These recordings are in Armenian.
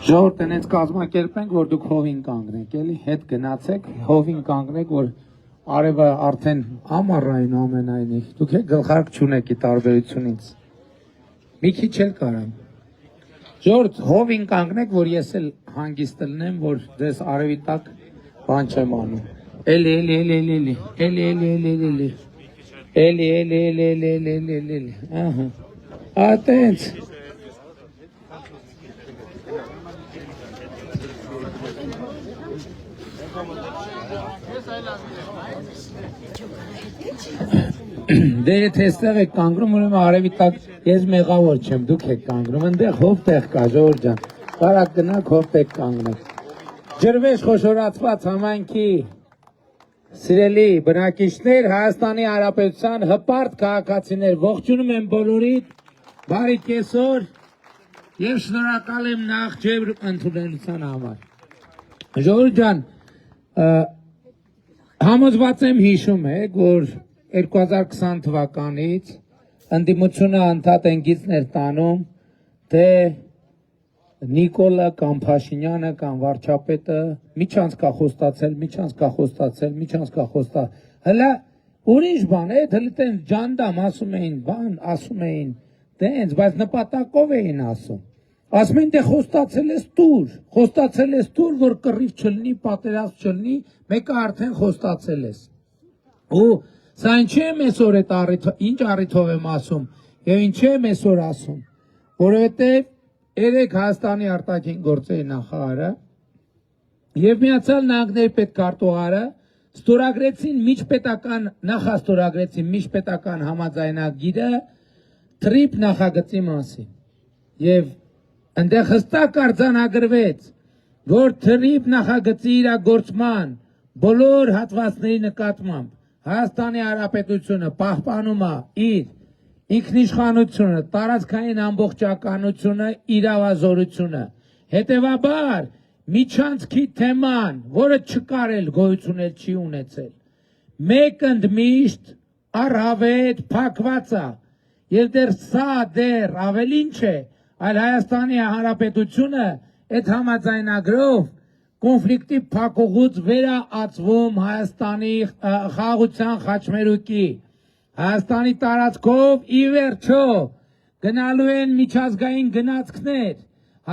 Ժողովուրդ այնց կազմակերպենք, որ դուք հովին կանգնեք, էլի, հետ գնացեք, հովին կանգնեք, որ արևը արդեն ամառային ամենայնիվ, դուք գլխարկ չունեք ի տարբերությունից, մի քիչ էլ կարամ, ժողովուրդ հովին կանգնեք, որ ես էլ հանգիստ լնեմ, որ ձեզ արևի տակ բան չեմ անում, էլի, ատենց, Դե եթե այստեղ եք կանգնում, ուրեմն արևի տակ ես մեղավոր չեմ, դուք եք կանգնում, այնտեղ հով տեղ կա, ժողովուրդ ջան, կարակ գնաք հով տեղ կանգնեք։ Ջրվեժ խոշորացված համայնքի սիրելի բնակիչներ, Հայաստանի Հանրապետության հպարտ քաղաքացիներ, ողջունում եմ բոլորիդ, բարի կեսօր եւ շնորհակալ եմ նախ ջեր ընդունելության համար։ Ժողովուրդ ջան, համոզված եմ հիշում եք, որ 2020 թվականից ընդդիմությունը անդադ ընկիցներ տանում, թե Նիկոլը կամ Փաշինյանը կամ վարչապետը միջանց կա խոստացել, հլա ուրիշ բան է, հլի տենց ջանդամ ասում էին, բան ասում էին, տենց, բայց նպատակով էին ասում, ասում էին, դե խոստացել ես տուր, որ կռիվ չլնի, պատերազմ չլնի, մեկը արդեն խոստացել ես, ու սա ինչի եմ այսօր ինչ առիթով եմ ասում և ինչի եմ այսօր ասում, որովհետև երեք Հայաստանի արտաքին գործերի նախարարը և Միացյալ Նահանգների պետքարտուղարը նախաստորագրեցին միջպետական համաձայնագիրը թրիփ նախագծի մասին և ընդեղ հստակ արձանագրվեց, որ թրիփ նախագծի իրագործման բոլոր հատվածների նկատմամբ Հայաստանի Հանրապետությունը պահպանում է իր ինքնիշխանությունը, տարածքային ամբողջականությունը, իրավազորությունը, հետևաբար միջանցքի թեման, որը չկարել գոյություն էլ չի ունեցել, մեկ ընդմիշտ առհավետ փակված է, և դեռ սա դեռ ավելին չէ, այլ Հայաստանի Հանրապետությունը այդ համաձայնագրով կոնֆլիկտի փակուղուց վերաածվում Հայաստանի խաղաղության խաչմերուկի, Հայաստանի տարածքով ի վերջո գնալու են միջազգային գնացքներ,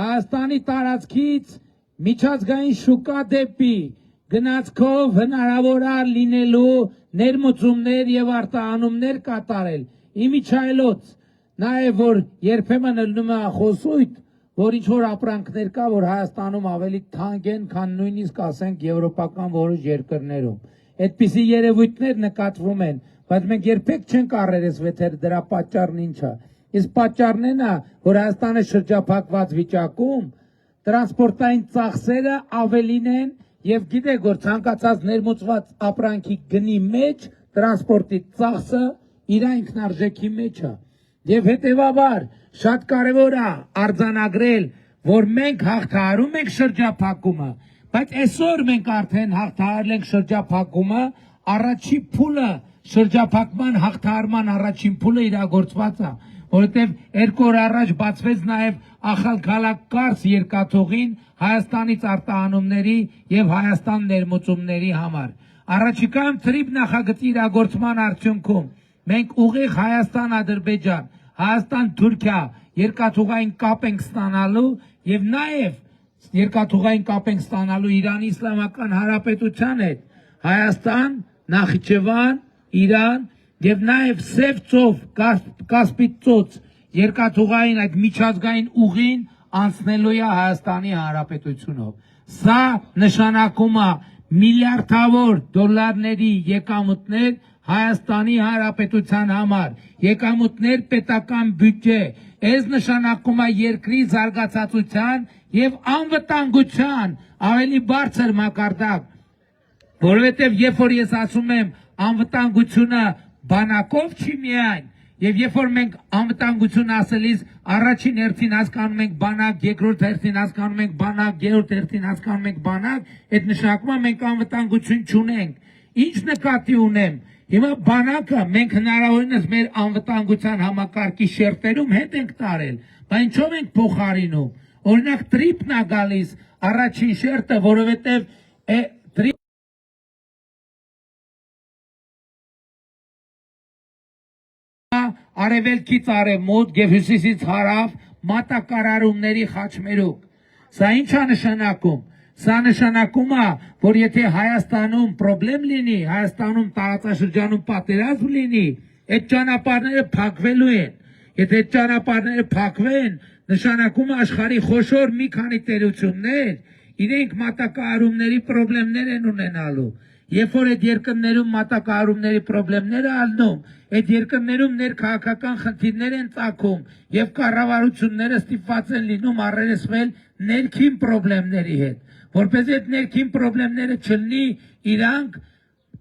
Հայաստանի տարածքից միջազգային շուկա դեպի գնացքով հնարավոր է լինելու ներմուծումներ և արտահանումներ կատարել, իմիջայլոց, նաև որ երբեմն ելնում է խոսույթ, որ ինչ-որ ապրանքներ կա, որ Հայաստանում ավելի թանկ են, քան նույնիսկ ասենք եվրոպական որոշ երկրներում, այդպիսի երևույթներ նկատվում են, բայց մենք երբեք չենք առերեսվել, թե դրա պատճառն ինչ է, իսկ պատճառն է, որ Հայաստանը շրջափակված վիճակում տրանսպորտային ծախսերը ավելին են և գիտեք, որ ցանկացած ներմուծված ապրանքի գնի մեջ տրանսպորտի ծախսը իր ինքնարժեքի մեջ է և հետևաբար շատ կարևոր է արձանագրել, որ մենք հաղթահարում ենք շրջափակումը, բայց այսօր մենք արդեն հաղթահարել ենք շրջափակումը, առաջի փուլը շրջափակման հաղթահարման առաջին փուլը իրագործված է, որովհետև 2 օր առաջ բացվեց նաև Ախալքալակ Կարս երկաթուղին Հայաստանից արտահանումների և Հայաստան ներմուծումների համար։ Առաջիկայում թրիփ նախագծի իրագործման արդյունքում մենք ուղիղ Հայաստան-Ադրբեջան, Հայաստան-Թուրքիա երկաթուղային կապ ենք ստանալու և նաև երկաթուղային կապ ենք ստանալու Իրանի Իսլամական Հանրապետության հետ, Հայաստան, Նախիջևան, Իրան և նաև Սև ծով, Կասպից ծոց երկաթուղային այդ միջազգային ուղին անցնելու է Հայաստանի Հանրապետությունով։ Սա նշանակում է միլիարդավոր դոլարների եկամուտներ Հայաստանի Հանրապետության համար, եկամուտներ պետական բյուջե, այս նշանակում է երկրի զարգացածության և անվտանգության ավելի բարձր մակարդակ, որովհետև երբ որ ես ասում եմ անվտանգությունը բանակով չի միայն, և երբ որ մենք անվտանգություն ասելիս առաջին հերթին հասկանում ենք բանակ, երկրորդ հերթին հասկանում ենք բանակ, երրորդ հերթին հասկանում ենք բանակ, այդ նշանակում է մենք անվտանգություն չունենք։ Ինչ նկատի ունեմ, հիմա բանակը մենք հնարավորինս մեր անվտանգության համակարգի շերտերում հետ ենք տարել, բայց ինչով ենք փոխարինում, օրինակ տրիպն է գալիս առաջին շերտը, որովհետև արևելքից արևմուտք եւ հյուսիսից հարավ մատակարարումների խաչմերուկ։ Սա ինչ է նշանակում։ Սա նշանակում է, որ եթե Հայաստանում խնդրեմ լինի, Հայաստանում տարածաշրջանում պատերազմ լինի, այդ ճանապարհները փակվելու են։ Եթե այդ ճանապարհները փակվեն, նշանակում է աշխարհի խոշոր մի քանի տերություններ իրենք մատակարարումների խնդիրներ են ունենալու։ Երբ որ այդ երկրներում մատակարարումների խնդիրներ ալնում, այդ երկրներում ներքաղաքական խնդիրներ են ծագում եւ կառավարությունները ստիպված են լինում առերեսվել ներքին խնդիրների հետ, որպես այդ ներքին խնդիրները չլինի, իրանք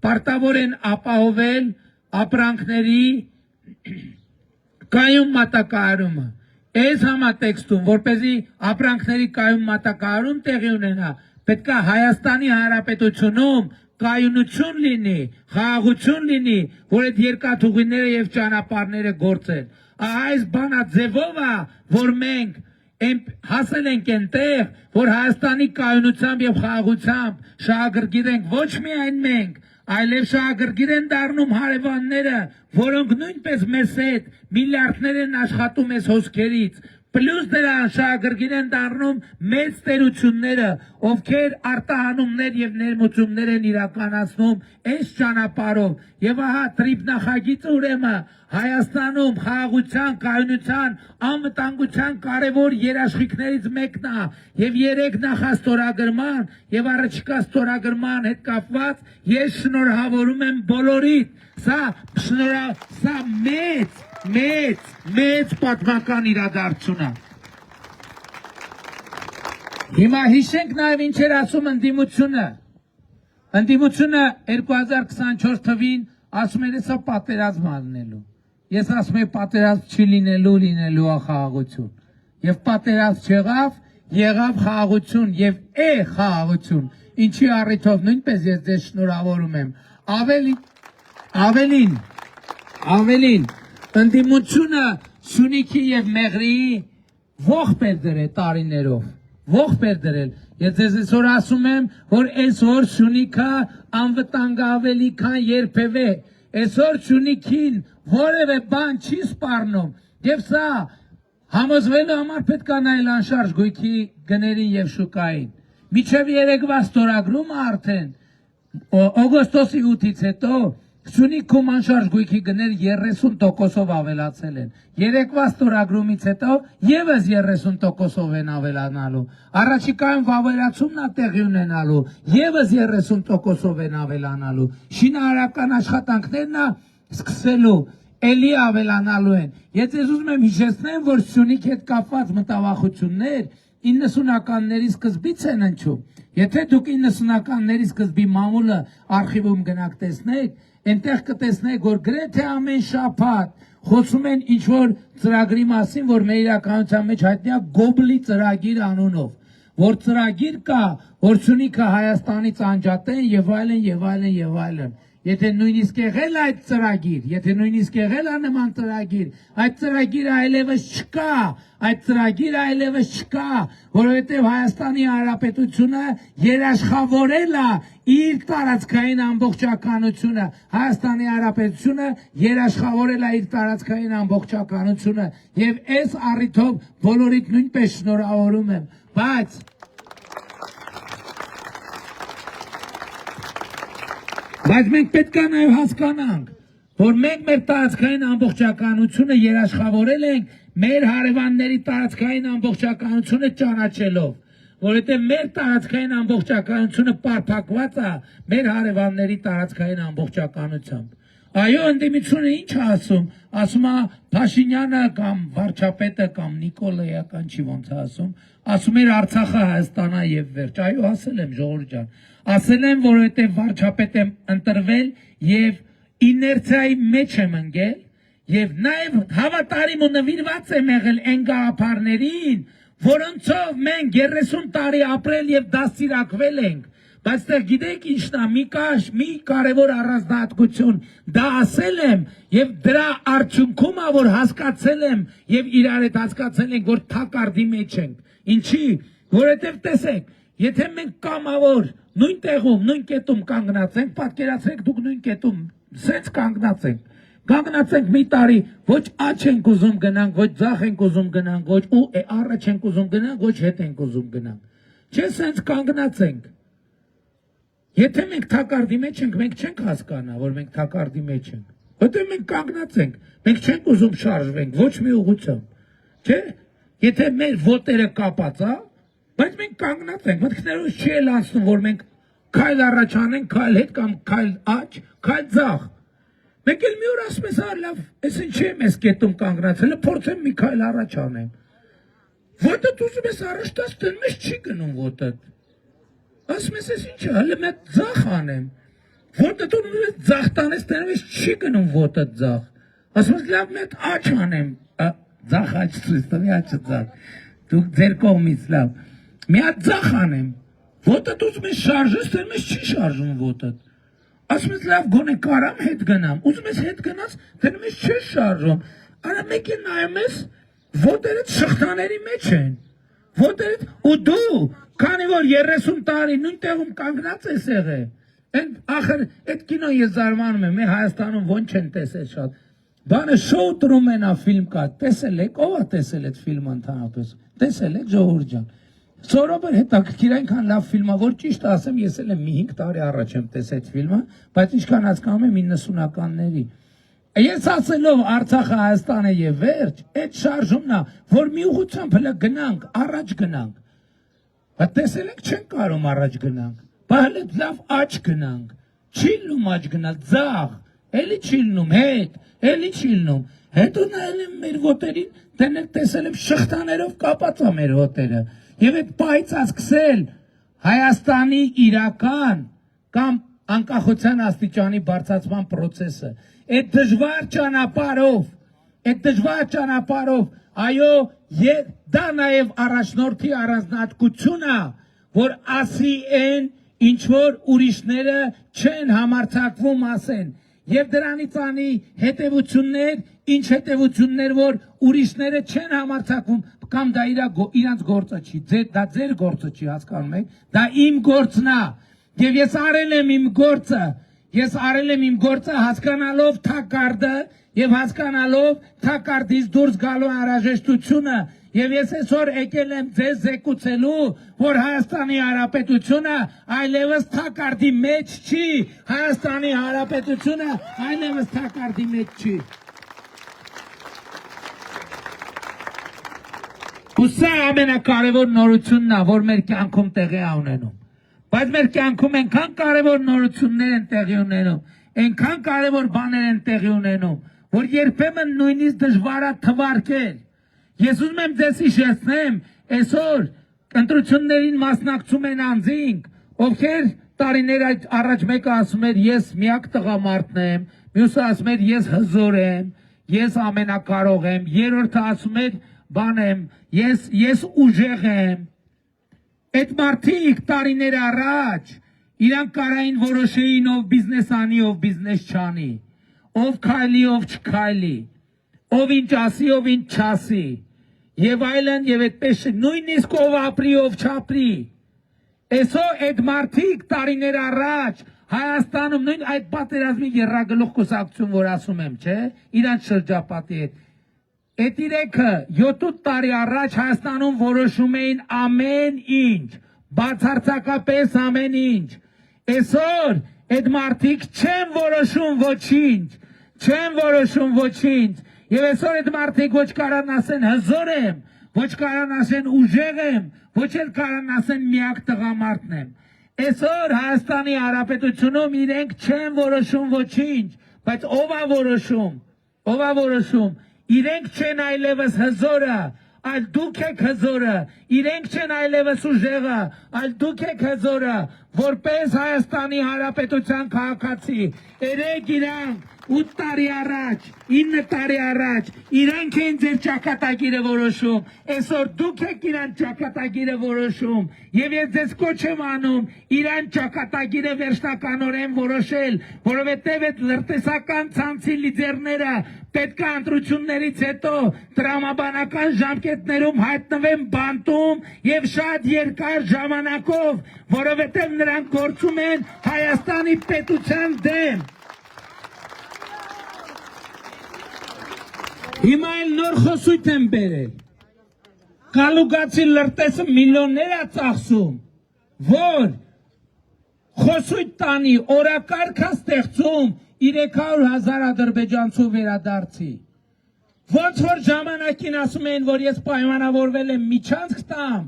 պարտավոր են ապահովել ապրանքների կայուն մատակարարումը։ Այս համատեքստում, որպեսզի ապրանքների կայուն մատակարարում տեղի ունենա, պետք է Հայաստանի Հանրապետությունում կայունություն լինի, խաղաղություն լինի, որ այդ երկաթուղիները եւ ճանապարհները գործեն։ Այս բանա ձևով է, որ մենք հասել ենք այնտեղ, որ Հայաստանի կայունությամբ եւ խաղաղությամբ շահագրգիռ ենք ոչ միայն մենք, այլև շահագրգիռ են դառնում հարևանները, որոնք նույնպես մեզ հետ միլիարդներ են աշխատում այս հոսքերից, պլյուս դրան շահագրգիռ են դառնում մեծ տերությունները, ովքեր արտահանումներ եւ ներմուծումներ են իրականացնում այս ճանապարհով։ Եվ ահա տրիպ նախագիծը ուրեմն Հայաստանում խաղաղության, կայունության, անվտանգության կարևոր երաշխիքներից մեկն է եւ 3 նախաստորագրման եւ առաջիկա ստորագրման հետ կապված ես շնորհավորում եմ բոլորիդ։ Սա մեծ պատմական իրադարձություն է։ Հիմա հիշենք նաեւ ինչ էր ասում ընդդիմությունը։ Ընդդիմությունը 2024 թվին ասում էր սա պատերազմ անելու։ Ես ասում եմ պատերազմ չի լինելու է խաղաղություն։ Եվ պատերազմ չեղավ, եղավ խաղաղություն եւ խաղաղություն։ Ինչի առիթով նույնպես ես ձեզ շնորհավորում եմ։ Ավելին ընդդիմությունը Սյունիքի եւ Մեղրիի ողջ էր դրել տարիներով։ Ողջ էր դրել։ Ես ձեզ այսօր ասում եմ, որ այսօր Սյունիքը անվտանգ ավելի քան երբևէ։ Այսօր Սյունիքին որևէ բան չի սպառնում։ Եվ սա համոզվելու համար պետք է նայել անշարժ գույքի գներին եւ շուկային։ Միջև երեկվա ստորագրումը արդեն օգոստոսի 8-ից հետո Սյունիքում անշարժ գույքի գները 30%-ով ավելացել են։ Երեկվա ստորագրումից հետո եւս 30%-ով են ավելանալու։ Առաջիկայում վավերացումն է տեղի ունենալու, եւս 30%-ով են ավելանալու։ Շինարարական աշխատանքներն է սկսելու, էլի ավելանալու են։ Ես ուզում եմ հիշեցնեմ, որ Սյունիքի հետ կապված մտավախություններ 90-ականների սկզբից են ընչում։ Եթե դուք 90-ականների սկզբի մամուլը արխիվում գնաք տեսնեք, այնտեղ կտեսնեք, որ գրեթե ամեն շաբաթ խոսում են ինչ-որ ծրագրի մասին, որ մեր իրականության մեջ հայտնի է Գոբլի ծրագիր անունով, որ ծրագիր կա, որ Սյունիքը Հայաստանից անջատեն եւ այլն եւ այլն եւ այլն։ Եթե նույնիսկ եղել այդ ծրագիր, եթե նույնիսկ եղել է նման ծրագիր, այդ ծրագիրը այլևս չկա, որովհետև Հայաստանի Հանրապետությունը երաշխավորել է իր տարածքային ամբողջականությունը, Հայաստանի Հանրապետությունը երաշխավորել է իր տարածքային ամբողջականությունը, եւ այս առիթով բոլորիդ նույնպես շնորհավորում եմ, բայց մենք պետք է նաև հասկանանք, որ մենք մեր տարածքային ամբողջականությունը երաշխավորել ենք մեր հարևանների տարածքային ամբողջականությունը ճանաչելով, որովհետև մեր տարածքային ամբողջականությունը պարփակված է մեր հարևանների տարածքային ամբողջականությամբ։ Այո, ընդդիմությունը ինչ է ասում։ Ասում է Փաշինյանը կամ վարչապետը կամ Նիկոլայական չի ոնց է ասում էր Արցախը Հայաստանա եւ վերջ։ Այո, ասել եմ ժողովուրդ ջան։ Ասել եմ, որովհետև վարչապետ եմ ընտրվել եւ իներցիայի մեջ եմ ընկել եւ նաեւ հավատարիմ ու նվիրված եմ եղել այն գաղափարներին, որոնցով մենք 30 տարի ապրել եւ դաստիարակվել ենք, բայց դե գիտեք ինչն է, մի կարևոր առանձնահատկություն, դա ասել եմ եւ դրա արդյունքում է որ հասկացել եմ եւ իրար հետ հասկացել ենք որ թակարդի մեջ ենք, ինչի, որովհետեւ տեսեք, եթե մենք կամավոր նույն տեղում, նույն կետում կանգնած ենք, պատկերացրեք դուք նույն կետում սենց կանգնած ենք, կանգնացենք մի տարի, ոչ աջ ենք ուզում գնանք, ոչ ձախ ենք ուզում գնանք, ոչ առաջ ենք ուզում գնանք, ոչ հետ ենք ուզում գնանք, չէ սենց կանգնած ենք, եթե մենք թակարդի մեջ ենք, մենք չենք հասկանա, որ մենք թակարդի մեջ ենք, որտեղ մենք կանգնած ենք, մենք չենք ուզում շարժվենք, ոչ մի ուղղությամբ, չէ, եթե մեր ոտերը կապած է, բայց մենք կանգնած ենք, մտքներով չի էլ անցնում, որ մենք քայլ առաջ անենք, քայլ հետ կամ քայլ աջ, քայլ ձախ, մենք էլ մի օր ասում ես, լավ, ես ինչի եմ ես կետում կանգնացել, փորձեմ մի քայլ առաջ անեմ, ոտդ ուզում ես առաջ տաս, դնում ես չի գնում ոտդ, ասում ես ինչ է, հələ մեկ ձախ անեմ, ոտդ ուզում ես ձախ տանես, դնում ես չի գնում ոտդ ձախ, ասում ես լավ մեկ աջ անեմ, ձախ աջ ցույց տվի աջը ձախ, դուք ձեր կողմից լավ, մի հատ ձախ անեմ, ոտդ ուզում ես շարժես, դնում ես չի շարժում ոտդ, ասում ես լավ գոնե կարամ հետ գնամ, ուզում ես հետ գնաս, դնում ես չես շարժում, արա մեկի նայում ես, ոտերդ շղթաների մեջ են, ոտերդ ու դու, քանի որ 30 տարի նույն տեղում կանգնած ես եղել, ախր այդ կինո ես զարմանում եմ, Հայաստանում ոնց չեն տեսել շատ, բանը շոու Տրումենա ֆիլմ կա, տեսել եք, ով է տեսել այդ ֆիլմը ընդհանրապես, տեսել եք ժողովուրդ ջան, սովորաբար հետաքրքիր այնքան լավ ֆիլմ է, որ ճիշտ ասեմ, ես էլ եմ մի 5 տարի առաջ եմ տեսել այդ ֆիլմը, բայց ինչքան հասկանում եմ 90-ականների Ես ասելով Արցախը Հայաստանը եւ վերջ, այդ շարժումն է, որ մի ուղղությամբ հələ գնանք, առաջ գնանք։ Բայց տեսել եք չեն կարող առաջ գնանք։ Բայց լավ աջ գնանք։ Չի լում աջ գնալ, ձախ, էլի չի լնում, հետ, էլի չի լնում։ Հետո նայել եմ մեր ոտերին, դեռ տեսել եմ շղթաներով կապած է մեր ոտերը։ Եվ այդ պայծը սկսել Հայաստանի իրական կամ անկախության աստիճանի բարձրացման process-ը Այդ դժվար ճանապարհով, այո, դա նաև առաջնորդի առանձնահատկությունն է, որ ասի են, ինչ որ ուրիշները չեն համարձակվում ասեն, եւ դրանից անի հետեւություններ, ինչ հետեւություններ, որ ուրիշները չեն համարձակվում, կամ դա իրանց գործը չի, դա ձեր գործը չի, հասկանում եք, դա իմ գործն է, եւ ես արել եմ իմ գործը, Ես արել եմ իմ գործը հասկանալով թակարդը եւ հասկանալով թակարդից դուրս գալու անհրաժեշտությունը եւ ես այսօր եկել եմ ձեզ զեկուցելու, որ Հայաստանի Հանրապետությունը այլևս թակարդի մեջ չի, Հայաստանի Հանրապետությունը այլևս թակարդի մեջ չի։ Ու սա ամենակարևոր նորությունն է, որ մեր կյանքում տեղի է ունենում։ Բայց մեր կյանքում այնքան կարևոր նորություններ են տեղի ունենում, այնքան կարևոր բաներ են տեղի ունենում, որ երբեմն նույնիսկ դժվար է թվարկել։ Ես ուզում եմ ձեզ հիշեցնեմ, այսօր ընտրություններին մասնակցում են անձինք, ովքեր տարիներ առաջ մեկը ասում էր ես միակ տղամարդն եմ, մյուսը ասում էր ես հզոր եմ, ես ամենակարող եմ, երրորդը ասում էր բան եմ, ես ուժեղ եմ։ Այդ մարդիկ տարիներ առաջ իրանք կարային որոշեին ով բիզնես անի, ով բիզնես չանի, ով քայլի, ով չքայլի, ով ինչ ասի, ով ինչ չասի, եւ այլն եւ այդպես նույնիսկ ով ապրի, ով չապրի։ Այսօր այդ մարդիկ տարիներ առաջ Հայաստանում նույն այդ պատերազմի եռագլուխ կուսակցություն, որ ասում եմ, չէ, իրանք շրջապատի հետ Այդ իրեքը 7 տարի առաջ Հայաստանում որոշում էին ամեն ինչ, բացարձակապես ամեն ինչ։ Այսօր այդ մարդիկ չեն որոշում ոչինչ, չեն որոշում ոչինչ։ Եվ այսօր այդ մարդիկ ոչ կարան ասեն հզոր եմ, ոչ կարան ասեն ուժեղ եմ, ոչ էլ կարան ասեն միակ տղամարդն եմ։ Այսօր Հայաստանի Հանրապետությունում իրենք չեն որոշում ոչինչ, բայց ով է որոշում, Իրենք չեն այլևս հզորը, այլ դուք եք հզորը, իրենք չեն այլևս ուժեղը, այլ դուք եք հզորը, որպես Հայաստանի Հանրապետության քաղաքացի, երեք իրանք 8 տարի առաջ, 9 տարի առաջ, իրանք են ձեր ճակատագիրը որոշում, այսօր դուք եք իրան ճակատագիրը որոշում, և ես ձեզ կոչ եմ անում իրան ճակատագիրը վերջնականորեն որոշել, որովհետև այդ լրտեսական ցանցի լիդերները պետք է ընտրություններից հետո տրամաբանական ժամկետներում հայտնվեն բանտում և շատ երկար ժամանակով, որովհետև նրանք գործում են Հայաստանի պետության դեմ։ Հիմա էլ նոր խոսույթ եմ բերել, կալուգացի լրտեսը միլիոններ է ծախսում, որ խոսույթ տանի օրակարգ է ստեղծում 300,000 ադրբեջանցու վերադարձի, ոնց որ ժամանակին ասում էին, որ ես պայմանավորվել եմ միջանցք տամ,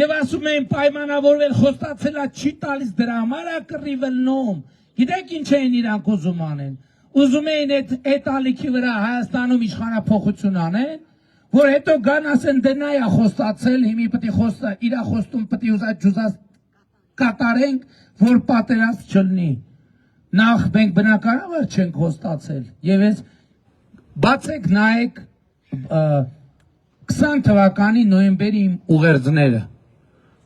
և ասում էին պայմանավորվել խոստացել է չի տալիս դրա համար է կռիվելնում, գիտեք ինչ էին իրանք ուզում անեն, ուզում էին այդ ալիքի վրա Հայաստանում իշխանափոխություն անեն, որ հետո գան ասեն դե նա է խոստացել, հիմի պետք է իրա խոստում պետք է ուզած կատարենք, որ պատերազմ չլինի։ Նախ մենք բնականաբար չենք խոստացել, եւ ես բացեք նայեք 20 թվականի նոյեմբերի իմ ուղերձները,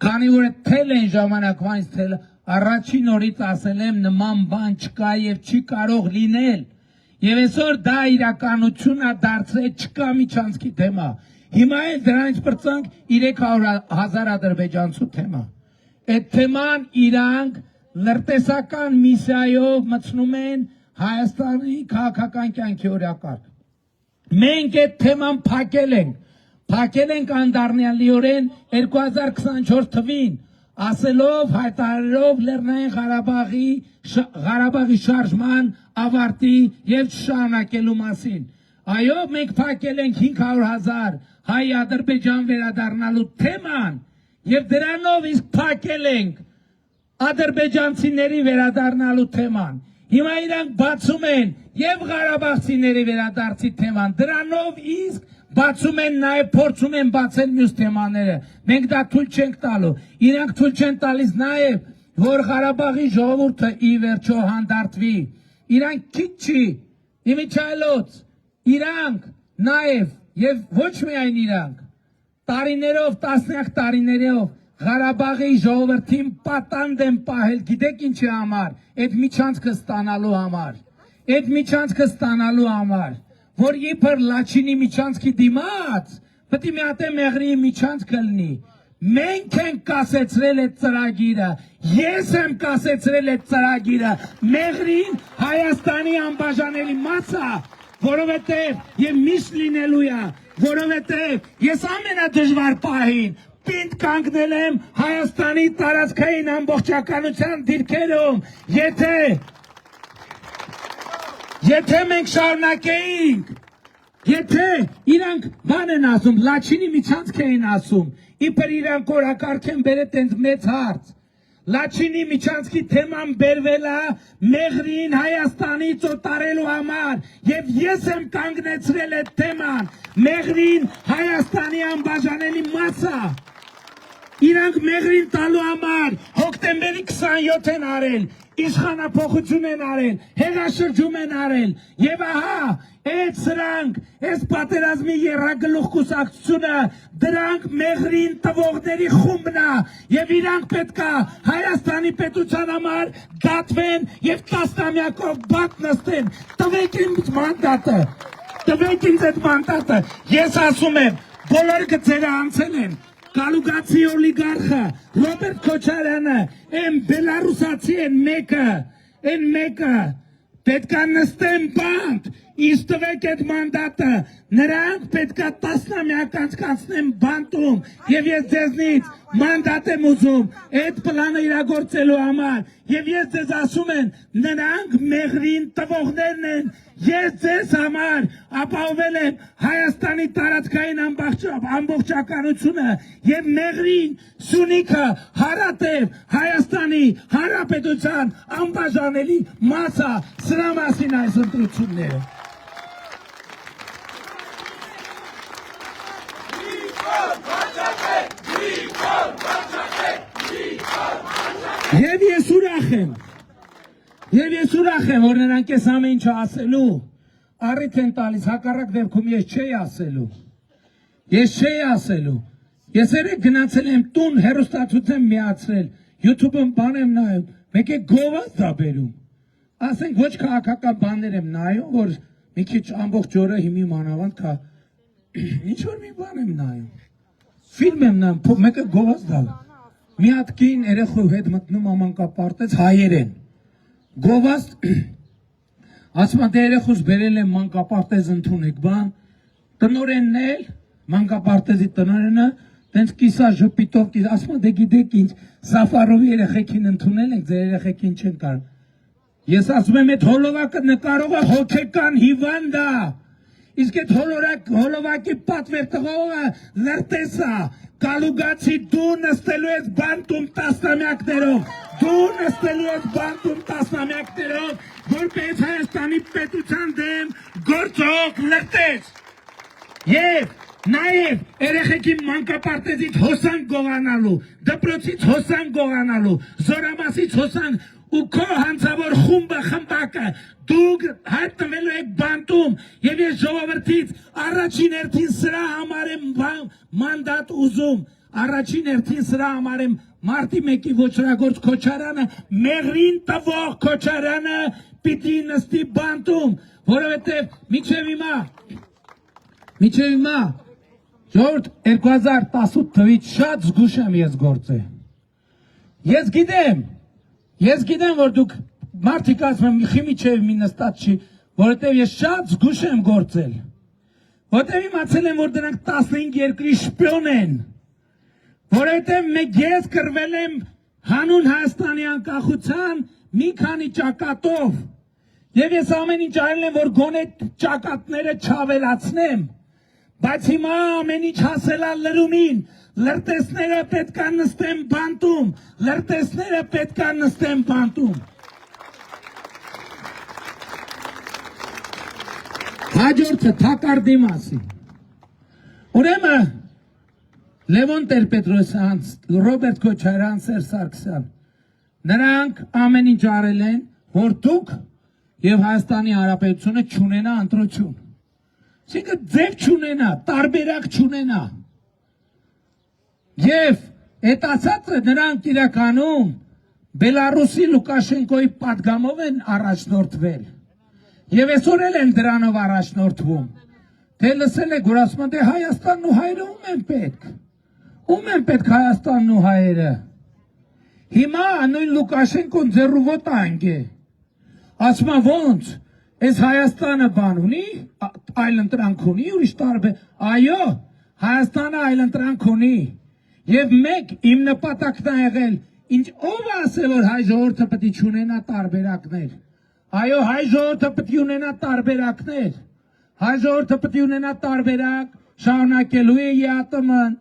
քանի որ թել են ժամանակվանից թել առաջին օրից ասել եմ նման բան չկա և չի կարող լինել և այսօր դա իրականություն է դարձրել չկա միջանցքի թեմա հիմա էլ դրանից պրծանք 300,000 ադրբեջանցու թեմա այդ թեման իրանք լրտեսական միսիայով մտցնում են Հայաստանի քաղաքական կյանքի օրակարգ մենք այդ թեման փակել ենք անդառնալիորեն 2024 թվին ասելով հայտարարելով Լեռնային Ղարաբաղի շարժման ավարտի և շարունակելու մասին։ Այո, մենք փակել ենք 500,000 հայ-ադրբեջան վերադառնալու թեման և դրանով իսկ փակել ենք ադրբեջանցիների վերադառնալու թեման։ Հիմա իրանք բացում են և Ղարաբաղցիների վերադարձի թեման, դրանով իսկ բացում են նաև փորձում են բացել մյուս թեմաները, մենք դա թույլ չենք տալու, իրանք թույլ չեն տալիս նաև, որ Ղարաբաղի ժողովուրդը ի վերջո հանդարտվի, իրանք քիչ չի, իմիջայլոց, իրանք նաև և ոչ միայն իրանք, տարիներով, տասնյակ տարիներով Ղարաբաղի ժողովրդին պատանդ են պահել, գիտեք ինչի համար, այդ միջանցքը ստանալու համար, որ իբր Լաչինի միջանցքի դիմաց, պետք է մի հատ Մեղրիի միջանցքը լինի, մենք ենք կասեցրել այդ ծրագիրը, ես եմ կասեցրել այդ ծրագիրը, Մեղրին Հայաստանի անբաժանելի մաս է, որովհետև և միշտ լինելու է, որովհետև ես ամենադժվար պահին պինդ կանգնել եմ Հայաստանի տարածքային ամբողջականության դիրքերում, եթե մենք շարունակեինք, եթե իրանք բան են ասում, Լաչինի միջանցք էին ասում, իբր իրանք օրակարգ են բերել տենց մեծ հարց, Լաչինի միջանցքի թեման բերվել է Մեղրին Հայաստանից օտարելու համար և ես եմ կանգնեցրել այդ թեման, Մեղրին Հայաստանի անբաժանելի մաս է, իրանք Մեղրին տալու համար հոկտեմբերի 27 են արել, իշխանափոխություն են արել, հեղաշրջում են արել և ահա այդ սրանք, այս պատերազմի եռագլուխ կուսակցությունը դրանք Մեղրին տվողների խումբն է և իրանք պետք է Հայաստանի պետության համար դատվեն և տասնամյակով բանտ նստեն, տվեք ինձ այդ մանդատը, ես ասում եմ, բոլոր գծերը անցել են, Կալուգացի օլիգարխը, Ռոբերտ Քոչարյանը, են բելարուսացի են մեկը, պետք է նստեն բանտ, ինձ տվեք այդ մանդատը, նրանք պետք է տասնամյակ անցկացնեն բանտում և ես ձեզնից մանդատ եմ ուզում այդ պլանը իրագործելու համար և ես ձեզ ասում եմ, նրանք Մեղրին տվողներն են, ես ձեզ համար ապահովել եմ Հայաստանի տարածքային ամբողջականությունը և Մեղրին Սյունիքը հարատև Հայաստանի Հանրապետության անբաժանելի մաս է, սրա մասին այս ընտրությունները։ Nikol Paşaçek! Եվ ես ուրախ եմ, որ նրանք ես ամեն ինչը ասելու, առիթ են տալիս, հակառակ դեպքում ես չէի ասելու, ես երեք գնացել եմ տուն, հեռուստացույց եմ միացրել, YouTube-ում բան եմ նայում, մեկ է գովազ դա բերում, ասենք ոչ քաղաքական բաներ եմ նայում, որ մի քիչ ամբողջ օրը հիմի մանավանդ կա, ինչ որ մի բան եմ նայում, ֆիլմ եմ նայում, մեկ է գովազ դա, մի հատ կին երեխու հետ մտնում ամանկապարտեզ հայերեն, գովազ, ասում դե երեխուս բերել եմ մանկապարտեզ ընդունեք բան, տնորենն էլ, մանկապարտեզի տնորենը, տենց կիսա ժպիտով, ասում դե գիտեք ինչ, Սաֆարովի երեխեքին ընդունել ենք, ձեր երեխեքին չեն կար, ես ասում եմ այդ հոլովակը նկարողը հոգեկան հիվանդ է, իսկ այդ հոլովակի պատվեր տղողը լրտեսա, կալուգացի դու նստելու ես բանտում տասնամյակներով, որպես Հայաստանի պետության դեմ գործող լրտես, և նաև երեխեքի մանկապարտեզից հոսանք գողանալու, դպրոցից հոսանք գողանալու, զորամասից հոսանք ու քո հանցավոր խմբակը դուք հայտնվելու եք բանտում և ես ժողովրդից առաջին հերթին սրա համար եմ մանդատ ուզում, առաջին հերթին սրա համար եմ մարտի 1-ի ոչրագործ Քոչարյանը, մեղրին տվող Քոչարյանը պիտի նստի բանտում, որովհետև մինչև հիմա ժողովուրդ 2018 թվից շատ զգուշ եմ ես գործել, ես գիտեմ, որ դուք մարդիկ ասում եմ խիմիչև մի նստած չի, որովհետև ես շատ զգուշ եմ գործել, որովհետև իմացել եմ, որ դրանք 15 երկրի շպիոն են, որովհետև ես կրվել եմ հանուն Հայաստանի անկախության մի քանի ճակատով, և ես ամեն ինչ արել եմ, որ գոնե ճակատները չավելացնեմ, բայց հիմա ամեն ինչ հասել է լրումին, լրտեսները պետք է նստեն բանտում, Հաջորդը թակարդի մասին, ուրեմն Լևոն Տեր-Պետրոսյան, Ռոբերտ Քոչարյան, Սերժ Սարգսյան, նրանք ամեն ինչ արել են, որ դուք և Հայաստանի Հանրապետությունը չունենա ընտրություն, այսինքն ձև չունենա, տարբերակ չունենա, և այդ ասածը նրանք իրականում Բելարուսի Լուկաշենկոյի պատգամով են առաջնորդվել, և այսօր էլ են դրանով առաջնորդվում, թե լսել եք, որ ասում են, դե Հայաստանն ու հայերը ում են պետք Հայաստանն ու հայերը, հիմա նույն Լուկաշենկոն ձեռուվոտ անգե, ասում են ոնց, այս Հայաստանը բան ունի, այլ ընտրանք ունի, ուրիշ տարբեր, այո, Հայաստանը այլ ընտրանք ունի, և մեկ իմ նպատակն է եղել, ով ասել, որ հայ ժողովուրդը պետք է չունենա տարբերակներ, այո, հայ ժողովուրդը պետք է ունենա տարբերակներ, հայ ժողովուրդը պետք է ունենա տարբերակ, շարունակելու է ԵԱՏՄ-ն,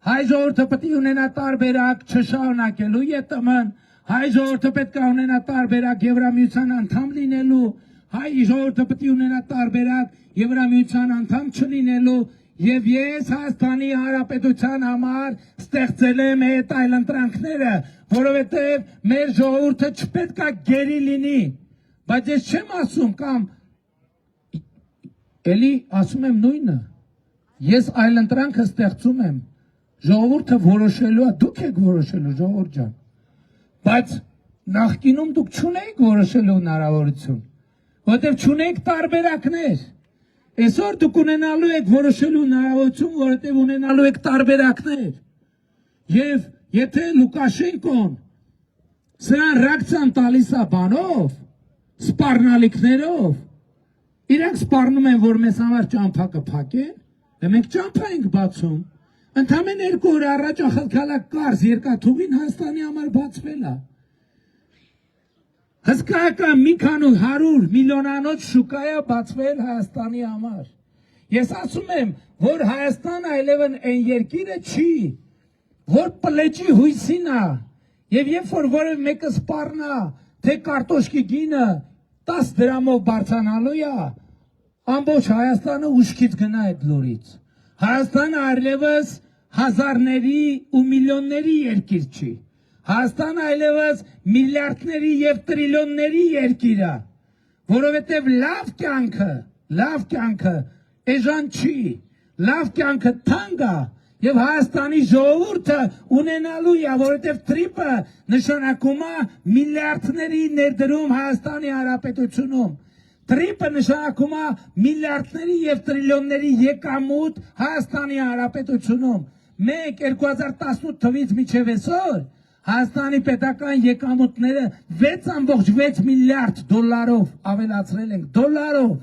հայ ժողովուրդը պետք է ունենա տարբերակ, չշարունակելու ԵՏՄ-ն, հայ ժողովուրդը պետք է ունենա տարբերակ Եվրամիության անդամ լինելու, հայ ժողովուրդը պետք է ունենա տարբերակ Եվրամիության անդամ չլինելու, և ես Հայաստանի Հանրապետության համար ստեղծել եմ այդ այլընտրանքները, որովհետև մեր ժողովուրդը չպետք է գերի լինի, բայց ես չեմ ասում կամ էլի ասում եմ նույնը, ես այլընտրանքը ստեղծում եմ, ժողովուրդը որոշելու է, դուք եք որոշելու ժողովուրդ ջան, բայց նախկինում դուք չունեիք որոշելու հնարավորություն, որովհետև չունեիք տարբերակներ, այսօր դուք ունենալու եք որոշելու հնարավորություն, որովհետև ունենալու եք տարբերակներ, և եթե Լուկաշենկոն սրան ռեակցիան տալիս է բանով, սպառնալիքներով, իրանք սպառնում են, որ մեզ համար ճամփա կփակեն, մենք ճամփա ենք բացում, ընդամենը 2 օր առաջ ախալքալակ կարս երկաթուղին Հայաստանի համար բացվել է, հսկայական մի քանի 100 միլիոնանոց շուկա է բացվել Հայաստանի համար, ես ասում եմ, որ Հայաստանը այլևս այն երկիրը չի, որ պլեջի հույսին է, և երբ որ որևէ մեկը սպառնա, թե կարտոշկի գինը 10 դրամով բարձրանալու է, ամբողջ Հայաստանը ուշքից գնա այդ լուրից, Հայաստանը այլևս հազարների ու միլիոնների երկիր չի, Հայաստանը այլևս միլիարդների եւ տրիլիոնների երկիր է, որովհետեւ լավ կյանքը էժան չի, լավ կյանքը թանկ է եւ Հայաստանի ժողովուրդը ունենալու է, որովհետեւ տրիպը նշանակում է միլիարդների ներդրում Հայաստանի Հանրապետությունում։ Տրիպը նշանակում է միլիարդների եւ տրիլիոնների եկամուտ Հայաստանի Հանրապետությունում։ Մենք 2018 թվականից մինչև այսօր Հայաստանի պետական եկամուտները 6.6 միլիարդ դոլարով ավելացրել ենք, դոլարով։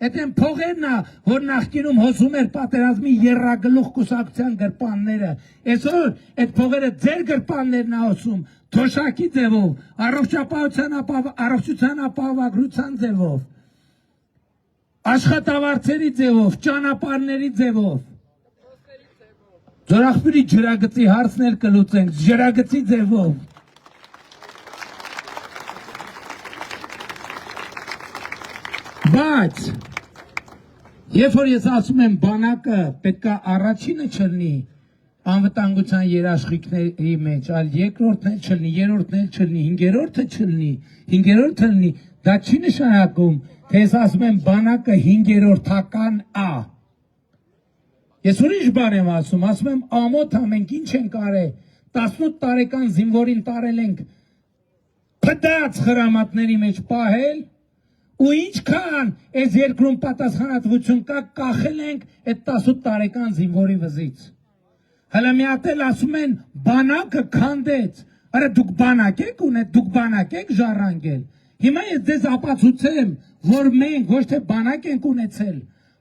Այդ են փողերն է, որ նախկինում հոսում էր պատերազմի եռագլուխ կուսակցության գրպանները։ Այսօր այդ փողերը ձեր գրպաններն է հոսում, թոշակի ձևով, առողջության ապահովագրության ձևով, աշխատավարձերի ձևով, ճանապարհների ձևով։ Ձորախբյուրի ջրագծի հարցն էլ կլուծենք, ջրագծի ձևով։ Բայց երբ որ ես ասում եմ բանակը պետքա առաջինը չլինի անվտանգության երաշխիքների մեջ, այլ երկրորդն էլ չլինի, երրորդն էլ չլինի, հինգերորդը չլինի, հինգերորդը լինի, դա չի նշանակում, թե ես ասում եմ բանակը հինգերորդական է։ Ես ուրիշ բան եմ ասում եմ ամոթ ամենք ինչ ենք արել, 18 տարեկան զինվորին տարել ենք փդած խրամատների մեջ պահել, ու ինչքան այս երկրում պատասխանատվություն կա, կախել ենք այդ 18 տարեկան զինվորի վզից։ Հələ մի հատ էլ ասում են բանակը քանդեց, արա դուք բանակ եք ունեցել, դուք բանակ եք ժառանգել։ Հիմա ես ձեզ ապացուցեմ, որ մենք ոչ թե բանակ ենք ունեցել,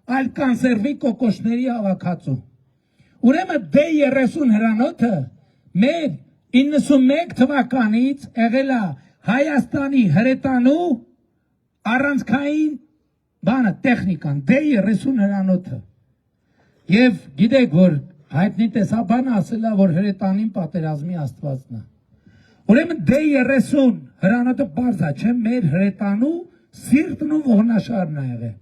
այլ կանսերվի կոկոշների հավաքածու։ Ուրեմն D30 հրանոթը մեր 91 թվականից եղել է Հայաստանի հրետանու առանցքային բանը տեխնիկան, D30 հրանոթը։ Եվ գիտեք, որ հայտնի տեսաբանը ասել է, որ հրետանին պատերազմի աստվածն է։ Ուրեմն D30 հրանոթը բարձ է, չէ՞ մեր հրետանու սիրտն ու ողնաշարն է եղել։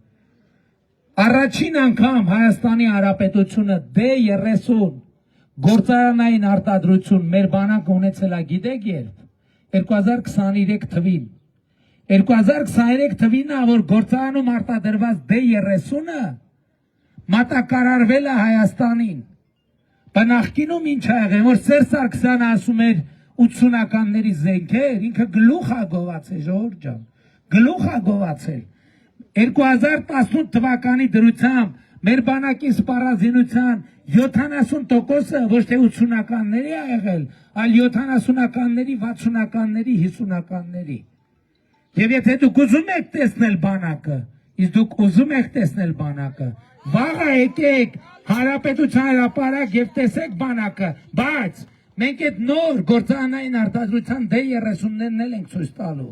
Առաջին անգամ Հայաստանի Հանրապետությունը D30 գործարանային արտադրություն մեր բանակը ունեցել է, գիտեք երբ 2023 թվին 2023 թվին է, որ գործարանում արտադրված D30-ը մատակարարվել է Հայաստանին։ Բանակինում ինչ ա եղել, որ Սերժ Սարգսյանը ասում էր 80-ականների զենքեր, ինքը գլուխ է գովացել, ժողովուրդ ջան, գլուխ է գովացել։ 2018 թվականի դրությամբ մեր բանակի սպառազինության 70%-ը ոչ թե 80-ականների ա եղել, այլ 70-ականների, 60-ականների, 50-ականների։ Եվ եթե դուք ուզում եք տեսնել բանակը, իսկ դուք ուզում եք տեսնել բանակը, վաղը եկեք Հանրապետության հրապարակ եւ տեսեք բանակը, բայց մենք այդ նոր գործարանային արտադրության D30-ներն էլ ենք ցույց տալու,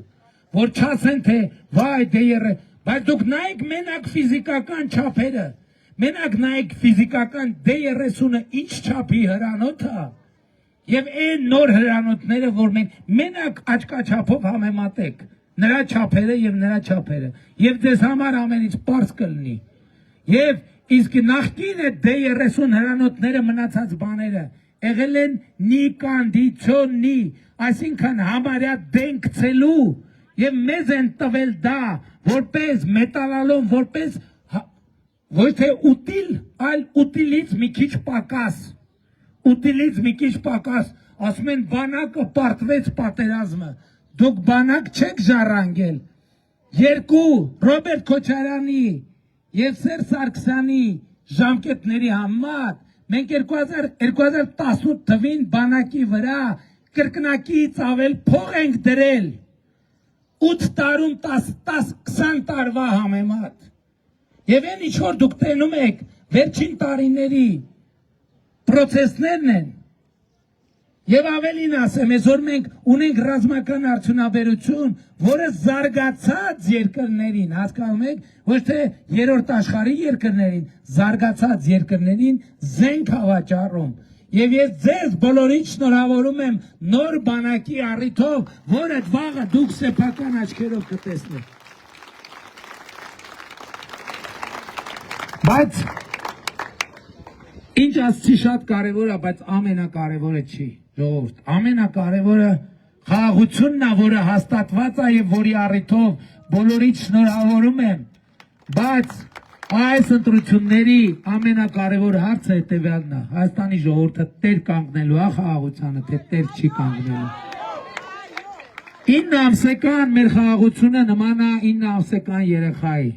որ չասեն թե վայ D30, բայց դուք նայեք մենակ ֆիզիկական չափերը, մենակ նայեք ֆիզիկական D30-ը ինչ չափի հրանոթ է, եւ այն նոր հրանոթները, որ մենք մենակ աչքաչափով համեմատեք, նրա չափերը եւ նրա չափերը, եւ ձեզ համար ամենից պարզ կլինի։ Եվ իսկ նախկին է D30 հրանոթները մնացած բաները եղել են նիկանդիցիոնի, այսինքն համարյա դենքցելու, եւ մեզ են տվել դա որպես մետալալոն, որպես ոչ թե ուտիլ, այլ ուտիլից մի քիչ պակաս, ուտիլից մի քիչ պակաս, ասում են բանակը պարտվեց պատերազմը, դուք բանակ չեք ժառանգել, երկու Ռոբերտ Քոչարյանի եւ Սերժ Սարգսյանի ժամկետների համար մենք 2018 թվին բանակի վրա կրկնակից ավել փող ենք դրել 8 տարում 10-20 տարվա համեմատ։ Եվ այն ինչ որ դուք տենում եք վերջին տարիների պրոցեսներն են։ Եվ ավելին ասեմ, այսօր մենք ունենք ռազմական արդյունաբերություն, որը զարգացած երկրներին, հասկանում եք, ոչ թե երրորդ աշխարհի երկրներին, զարգացած երկրներին զենք հավաճառում։ Եվ ես ձեզ բոլորին շնորհավորում եմ նոր բանակի առիթով, որը վաղը դուք սեփական աչքերով կտեսնեք։ Բայց ինչ ասցի շատ կարևոր է, բայց ամենակարևորը չի։ ժողովուրդ, ամենակարևորը խաղաղությունն է, որը հաստատված է եւ որի առիթով բոլորիդ շնորհավորում եմ, բայց այս ընտրությունների ամենակարևոր հարցը հետեւյալն է. Հայաստանի ժողովուրդը տեր կանգնելու է խաղաղությանը, թե տեր չի կանգնելու։ 9 ամսական մեր խաղաղությունը նման է 9 ամսական երեխայի։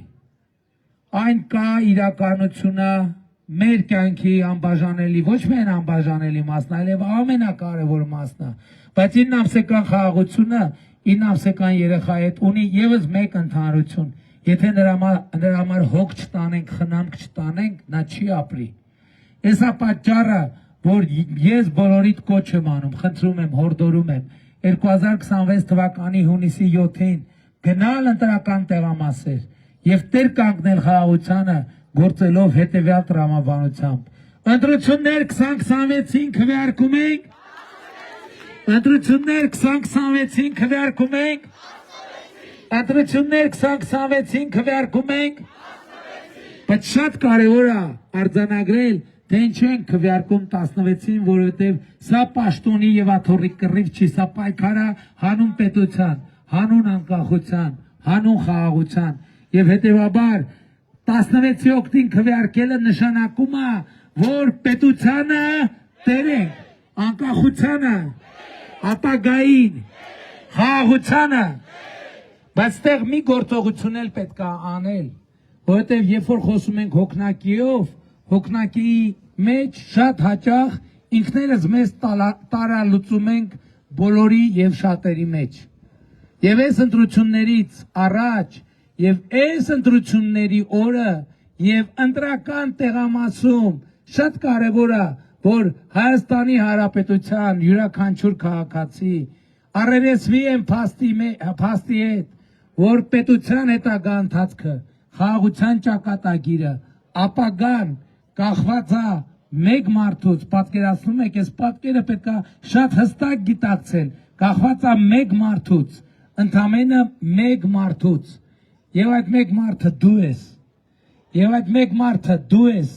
Այն կա իրականությունը մեր կյանքի անբաժանելի, ոչ միայն անբաժանելի մասն, այլև ամենակարևոր մասն է, բայց 9 ամսական խաղաղությունը 9 ամսական երեխայի հետ ունի եւս մեկ ընդհանրություն. եթե նրա համար հոգ չտանենք, խնամք չտանենք, նա չի ապրի։ Այս է պատճառը, որ ես բոլորիդ կոչ եմ անում, խնդրում եմ, հորդորում եմ 2026 թվականի հունիսի 7-ին գնալ ընտրական տեղամասեր եւ տեր կանգնել խաղաղությանը գործելով հետեւյալ տրամաբանությամբ. ընտրություններ 2026-ին քվեարկում ենք, ընտրություններ 2026-ին քվեարկում ենք, ընտրություններ 2026-ին քվեարկում ենք, բայց շատ կարևոր է արձանագրել, թե ինչ ենք քվեարկում 16-ին, որովհետև սա պաշտոնի եւ աթոռի կռիվ չի, սա պայքար է հանուն պետության, հանուն անկախության, հանուն խաղաղության եւ հետեւաբար 16-ի օգտին քվեարկելը նշանակում է, որ պետությանը տեր ենք, անկախությանը, ապագային, խաղաղությանը, բայց ստեղ մի գործողություն էլ պետք է անել, որովհետև երբ որ խոսում ենք հոգնակիով, հոգնակիի մեջ շատ հաճախ ինքներս մեզ տարալուծում ենք բոլորի եւ շատերի մեջ։ Եվ այս ընտրություններից առաջ եւ այս ընտրությունների օրը եւ ընտրական տեղամասում շատ կարեւոր է, որ Հայաստանի Հանրապետության յուրաքանչյուր քաղաքացի առերեսվի են փաստի հետ, որ պետության հետագա ընթացքը, խաղաղության ճակատագիրը, ապագան կախված է մեկ մարդուց, պատկերացնում եք, այս պատկերը պետք է շատ հստակ գիտակցել, կախված է մեկ մարդուց, ընդամենը մեկ մարդուց, եւ այդ մեկ մարդը դու ես, եւ այդ մեկ մարդը դու ես,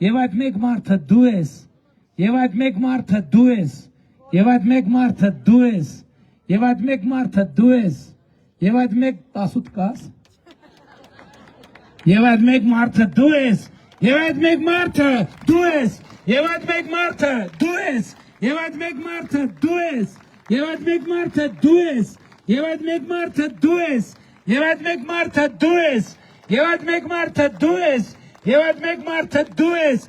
եւ այդ մեկ մարդը դու ես, եւ այդ մեկ մարդը դու ես, եւ այդ մեկ մարդը դու ես, եւ այդ մեկ մարդը դու ես, եւ այդ մեկ 18 կաս, եւ այդ մեկ մարդը դու ես, եւ այդ մեկ մարդը դու ես, եւ այդ մեկ մարդը դու ես, եւ այդ մեկ մարդը դու ես, եւ այդ մեկ մարդը դու ես, եւ այդ մեկ մարդը դու ես, եւ այդ մեկ մարդը դու ես, եւ այդ մեկ մարդը դու ես, եւ այդ մեկ մարդը դու ես,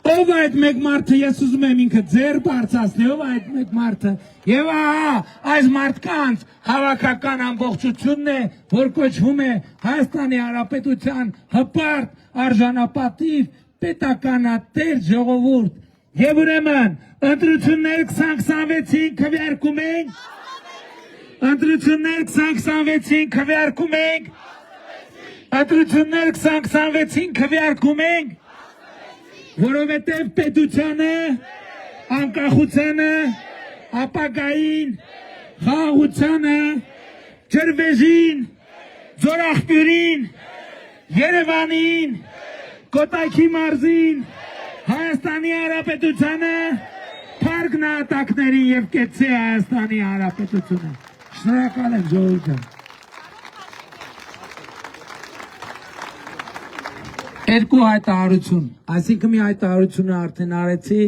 ով այդ մեկ մարդը, ես ուզում եմ ինքը ձեր բարձրացնի, ով այդ մեկ մարդը, եւ ահա այս մարդկանց հավաքական ամբողջությունն է, որ կոչվում է Հայաստանի Հանրապետության հպարտ արժանապատիվ պետականատեր ժողովուրդ, եւ ուրեմն ընտրություններ 2026-ին քվեարկում ենք, ընտրություններ 2026-ին քվեարկում ենք, ընտրություններ 2026-ին քվեարկում ենք, որովհետև պետությանը, անկախությանը, ապագային, խաղաղությանը, ջրվեժին, ձորախբյուրին, Երևանին, Կոտայքի մարզին, Հայաստանի Հանրապետությանը, փառք նահատակներին եւ կեցցե Հայաստանի Հանրապետությունը։ Շնորհակալ եմ ժողովուրդ։ Երկու հայտարարություն, այսինքն մի հայտարարությունը արդեն արեցի,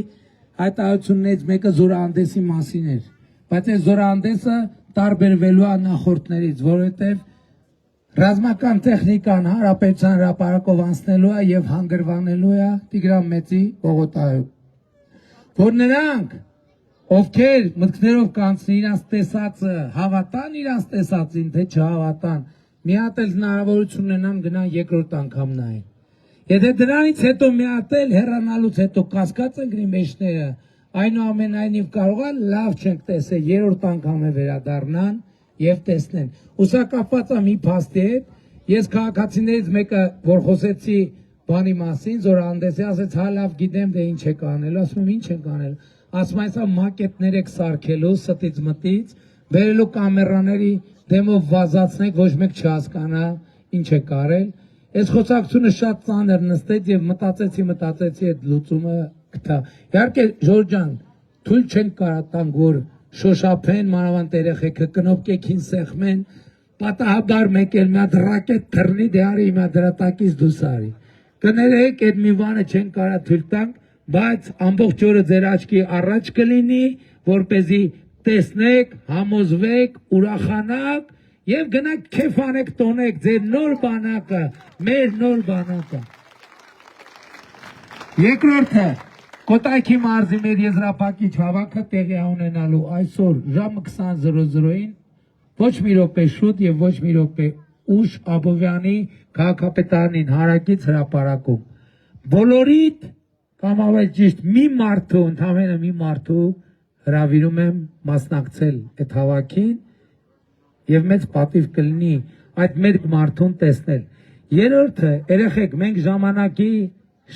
հայտարարություններից մեկը զորահանդեսի մասին էր, բայց այս զորահանդեսը տարբերվելու է նախորդներից, որովհետև ռազմական տեխնիկան Հանրապետության հրապարակով անցնելու է եւ հանգրվանելու է Տիգրան Մեծի պողոտայում, որ նրանք, ովքեր մտքներով կանցնի իրանց տեսածը, հավատան իրանց տեսածին, թե չհավատան, մի հատ էլ հնարավորություն ունենան գնան երկրորդ անգամ նայեն։ Եթե դրանից հետո մի հատ էլ հեռանալուց հետո կասկած ընկնի մեջները, այնուամենայնիվ կարող է լավ չենք տեսել, երրորդ անգամ է վերադառնան եւ տեսնեն։ Ուսակապված է մի փաստի հետ, ես քաղաքացիներից մեկը, որ խոսեցի բանի մասին, զորահանդեսի, ասեց, հա լավ գիտեմ, դե ինչ եք անելու, ասում եմ, ինչ եք անելու, ասում այսա մակետներ եք սարքելու ստից մտից, բերելու կամերաների դեմով վազացնեք, ոչ մեկ չհասկանա ինչ եք արել։ Այս խոսակցությունը շատ ծանր նստեց եւ մտածեցի այդ լուծումը գտա։ Իհարկե Ժորժ ջան, թույլ չենք կարող տանք, որ շոշափեն, մանավանդ երեխեքը կնոպկեքին սեղմեն, պատահաբար մեկ էլ մի հատ ռակետ թռնի դե արի հիմա դրա տակից դուրս արի։ Կներեք, այդ մի բանը չենք կարող թույլ տանք, բայց ամբողջ օրը ձեր աչքի առաջ կլինի, որպեսզի տեսնեք, համոզվեք, ուրախանաք եւ գնաք քեֆ անեք, տոնեք ձեր նոր բանակը, մեր նոր բանակը։ Երկրորդը, Կոտայքի մարզի մեր եզրափակիչ հավաքը տեղի ունենալու այսօր ժամը 20:00-ին ոչ մի րոպե շուտ եւ ոչ մի րոպե ուշ Աբովյանի քաղաքապետարանին հարակից հրապարակում։ Բոլորիդ կամ ավելի ճիշտ մի մարդու, ընդամենը մի մարդու հրավիրում եմ մասնակցել այդ հավաքին եւ մեծ պատիվ կլինի այդ մեր մարդուն տեսնել։ Երրորդը, երեխեք, մենք ժամանակի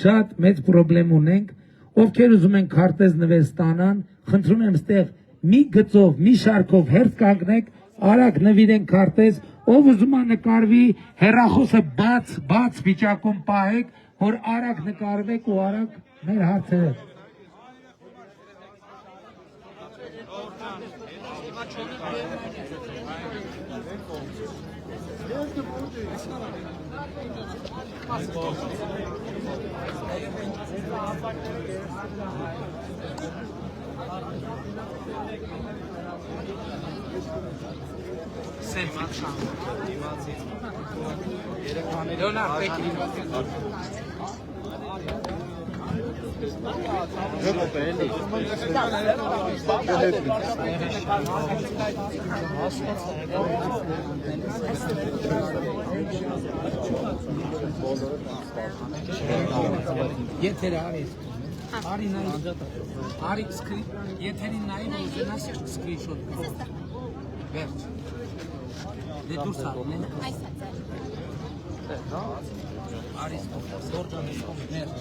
շատ մեծ պրոբլեմ ունենք, ովքեր ուզում են քարտեզ նվեր ստանան, խնդրում եմ ստեղ մի գծով, մի շարքով հերթ կանգնեք, արագ նվիրենք քարտեզ, ով ուզում է նկարվի, հեռախոսը բաց վիճակում պահեք, որ արագ նկարվեք ու արագ մեր հարցերը։ Եթերը արի նայ, արի եթերին նայ, ուզենաս սկրինշոտ վերջ, դե դուրս արում են, արի սորտան վերջ,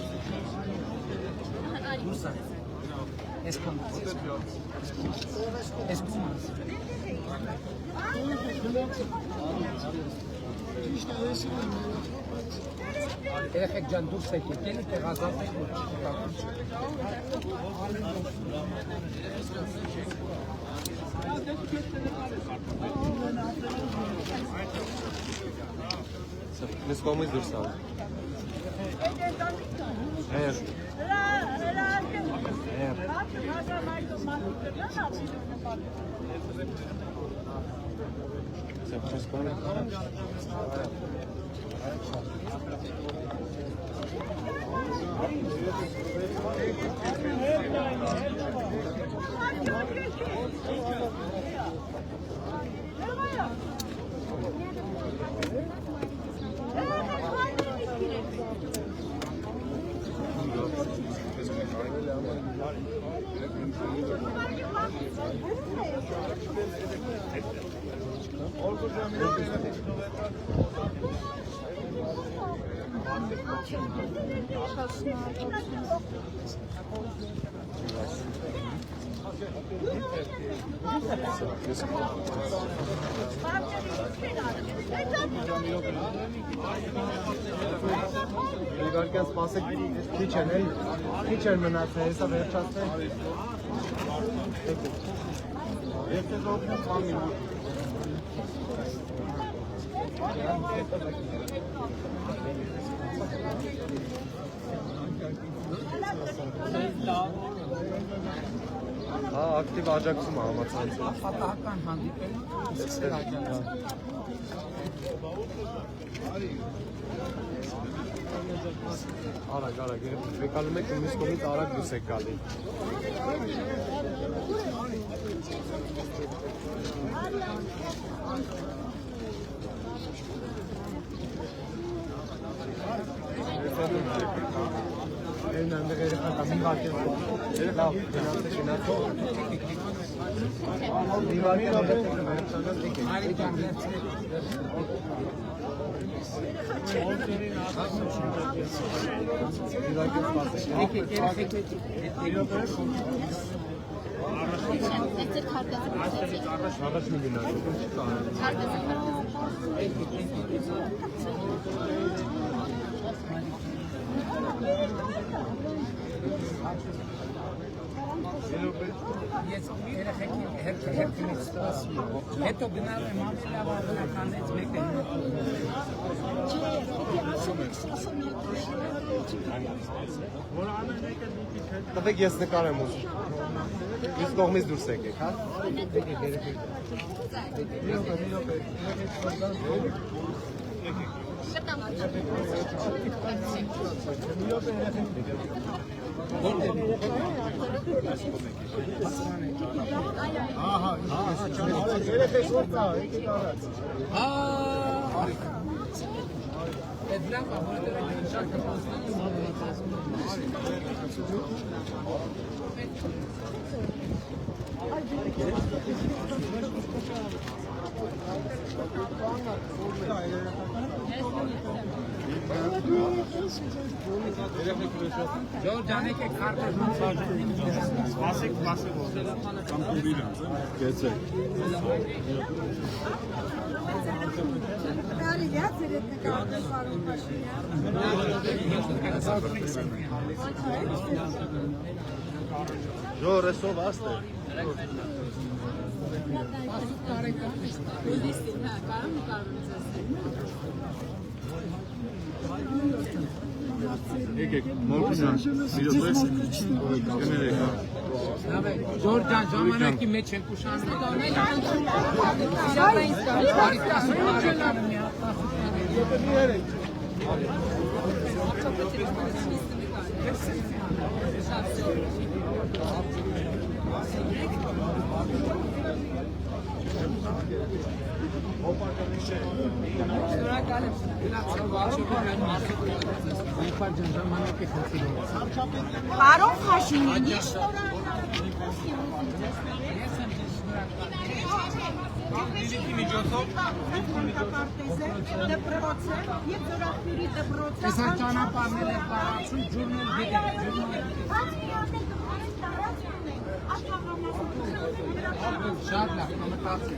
դուրս արի, ես կոմաս, երեխեք ջան դուրս եկեք, ելի տեղազատեք, որ Mēs kommēs dur savu. Իհարկե սպասեք քիչ են մնացել, հեսա վերջացնենք։ Եթե դոքնեմ պամին։ Հա, ակտիվ աջակցում է համացանցը։ Պատահական հանդիպել սկսել աջակցել։ Արագ, եկալում եք մյուս կողմից արագ դուրս եք գալի։ Այնտեղ երեխա մի վարք է։ Երեխա գնացեք։ Մի վարք Ես երեխեքին հերթից սպասում եմ։ Հետո գնալ եմ ամենավարվանականից մեկը Տվեք ես նկարեմ ուզում։ Ես կողմից դուրս եկեք, հա։ Ջորջան եկեք քարտեզ Սպասեք, կամ կուբին եմ, կեցեք։ Կարելի է ձեր նկարը պարոն Փաշինյան։ Ժոր էսով աստե։ Եկեք, մորքիզան, միրոպես կներեք, հա։ Ջորջան ժամանակի մեջ են ուշանում։ Պարոն Փաշինյան, ես Տեսան ճանապարհներ է տարածում, ջուրն էլ Շատ լավ, մտածի։